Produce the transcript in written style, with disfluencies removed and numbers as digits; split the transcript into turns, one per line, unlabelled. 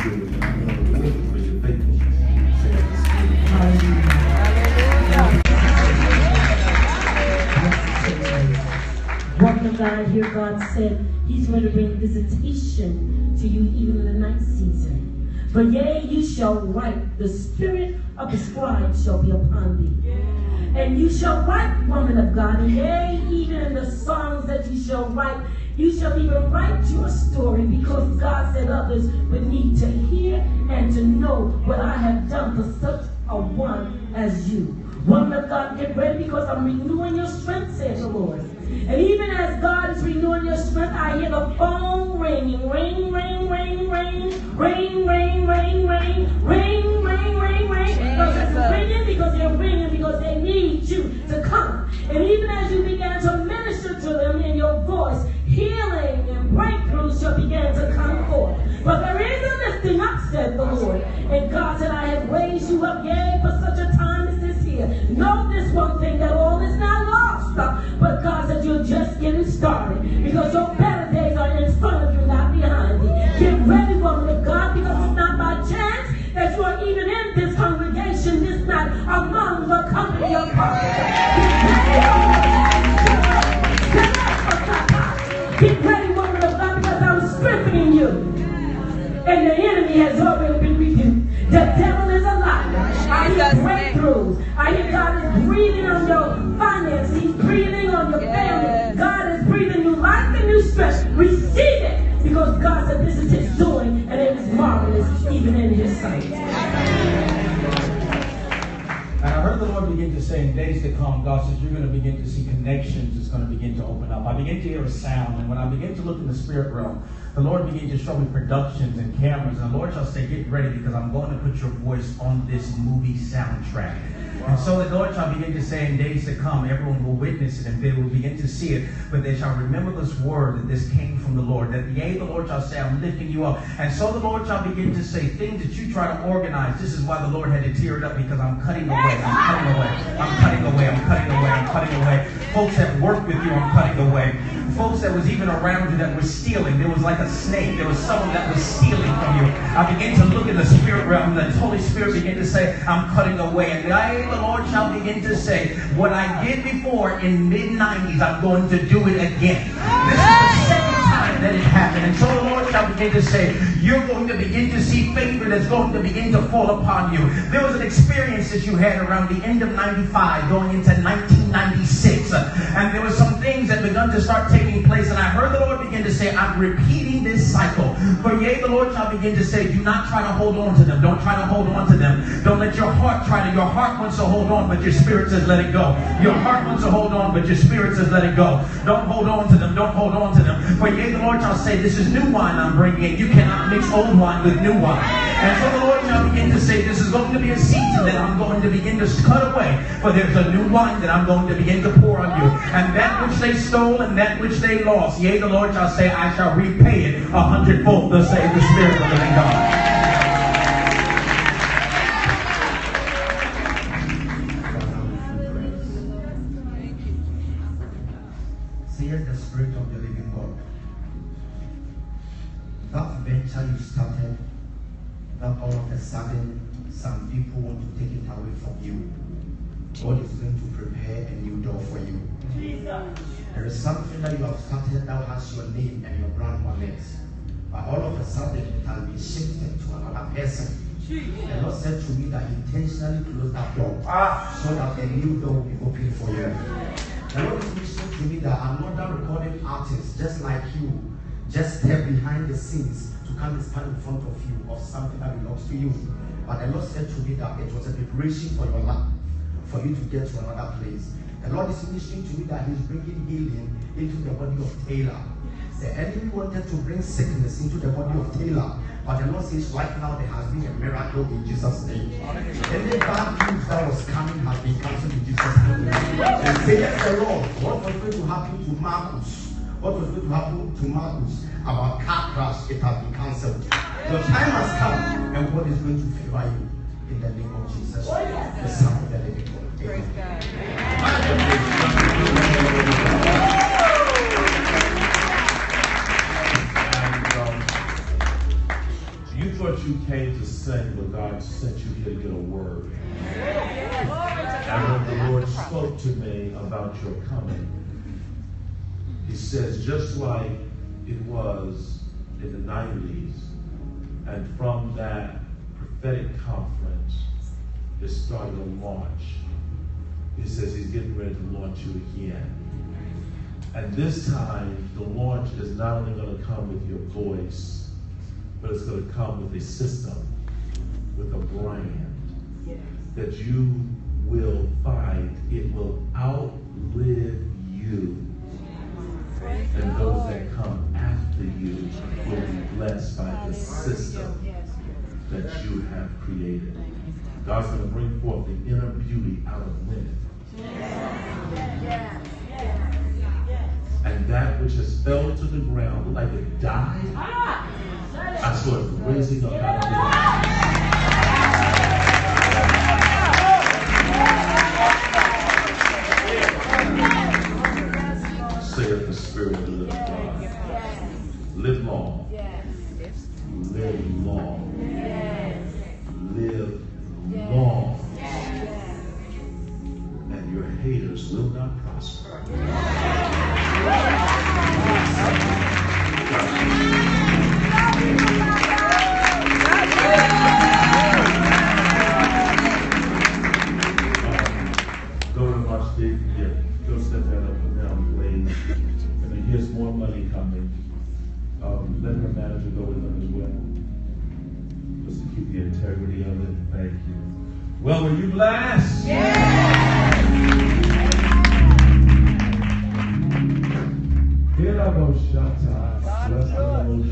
good, and I'm going to reward you for your faithfulness, says the Spirit. Hallelujah.
Woman of God, here God said He's going to bring visitation to you even in the night season. For yea, you shall write, the spirit of the scribe shall be upon thee. And you shall write, woman of God, and yea, even in the songs that you shall write, you shall even write your story, because God said others would need to hear and to know what I have done for such a one as you. Woman of God, get ready, because I'm renewing your strength, says the Lord. And even as God is renewing your strength, I hear the phone ringing. Ring, ring, ring, ring. Ring, ring, ring, ring. Ring, ring, ring, ring. Because it's ringing, because they're ringing, because they need you to come. And even as you begin to minister to them in your voice, healing and breakthroughs shall begin to come forth. But there is a lifting up, said the Lord. And God said, I have raised you up, yea, for such a time as this here. Know this one thing, that all is not lost. But God said, you're just getting started, because your better days are in front of you, not behind you. Get ready, woman of God, because it's not by chance that you are even in this congregation this night among the company of prophets. Get ready, woman of God, because I'm strengthening you. And the enemy has already been rebuked. The devil is a liar. I hear breakthroughs. I hear God is breathing on your finances. He's breathing on your family. God is breathing new life and new strength. Receive it, because God said this is His doing, and it is marvelous even in His sight.
And I heard the Lord begin to say in days to come, God says, you're going to begin to see connections. It's going to begin to open up. I begin to hear a sound. And when I begin to look in the spirit realm, the Lord began to show me productions and cameras. And the Lord shall say, get ready, because I'm going to put your voice on this movie soundtrack. And so the Lord shall begin to say in days to come, everyone will witness it and they will begin to see it. But they shall remember this word, that this came from the Lord. That yea, the Lord shall say, I'm lifting you up. And so the Lord shall begin to say things that you try to organize. This is why the Lord had to tear it up, because I'm cutting away. I'm cutting away. I'm cutting away. I'm cutting away. I'm cutting away. Folks that worked with you, I'm cutting away. Folks that was even around you that were stealing. There was like a snake. There was someone that was stealing from you. I began to look in the spirit realm. The Holy Spirit began to say, I'm cutting away. And I, the Lord, shall begin to say, what I did before in mid-90s, I'm going to do it again. This is the second time that it happened. And so the Lord shall begin to say, you're going to begin to see favor that's going to begin to fall upon you. There was an experience that you had around the end of 95 going into 1996. And there were some things that begun to start taking place. And I heard the Lord begin to say, I'm repeating this cycle. For yea, the Lord shall begin to say, do not try to hold on to them. Don't try to hold on to them. Don't let your heart your heart wants to hold on, but your spirit says let it go. Your heart wants to hold on, but your spirit says let it go. Don't hold on to them. Don't hold on to them. For yea, the Lord shall say, this is new wine I'm bringing in. You cannot mix old wine with new wine. And so the Lord shall begin to say, this is going to be a season that I'm going to begin to cut away. For there's a new wine that I'm going to begin to pour on you. And that which they stole and that which they lost, yea, the Lord shall say, I shall repay it 100-fold, thus saith the Spirit of the living God.
Says the Spirit of the living God. That venture you started, that all of a sudden some people want to take it away from you. God is going to prepare a new door for you. There is something that you have started that has your name and your brand on it. But all of a sudden it has been shifted to another person. The Lord said to me that He intentionally closed that door so that a new door will be open for you. The Lord is listening to me that another recording artist just like you just step behind the scenes to come and stand in front of you of something that belongs to you. But the Lord said to me that it was a preparation for your life, for you to get to another place. The Lord is ministering to me that He's bringing healing into the body of Taylor. The enemy wanted to bring sickness into the body of Taylor, but the Lord says right now there has been a miracle in Jesus' name. Any bad news that was coming has been cancelled in Jesus' name. And say yes, the Lord, what was going to happen to Marcus? What was going to happen to Marcus about car crash? It has been cancelled. Your time has come, and God is going to favor you in the name of Jesus, the Son of the living God.
You thought
you came to sing, but God sent you here to get a word. And when the Lord spoke to me about your coming, he says, just like it was in the 90s, and from that prophetic conference, it started a launch. He says he's getting ready to launch you again. And this time, the launch is not only going to come with your voice, but it's going to come with a system, with a brand, that you will find it will outlive you. And those that come after you will be blessed by the system that you have created. God's going to bring forth the inner beauty out of women. And that which has fell to the ground like it died, I saw it raising up out of the saith the Spirit of the living God. Live long. Live long. Live long. And your haters will not prosper. Go to watch the go set that up and down, please. And then here's more money coming. Let her manager go with them as well. Just to keep the integrity of it. Thank you. Well, were you blessed? Yeah. Here I go, Shanta. Bless the Lord.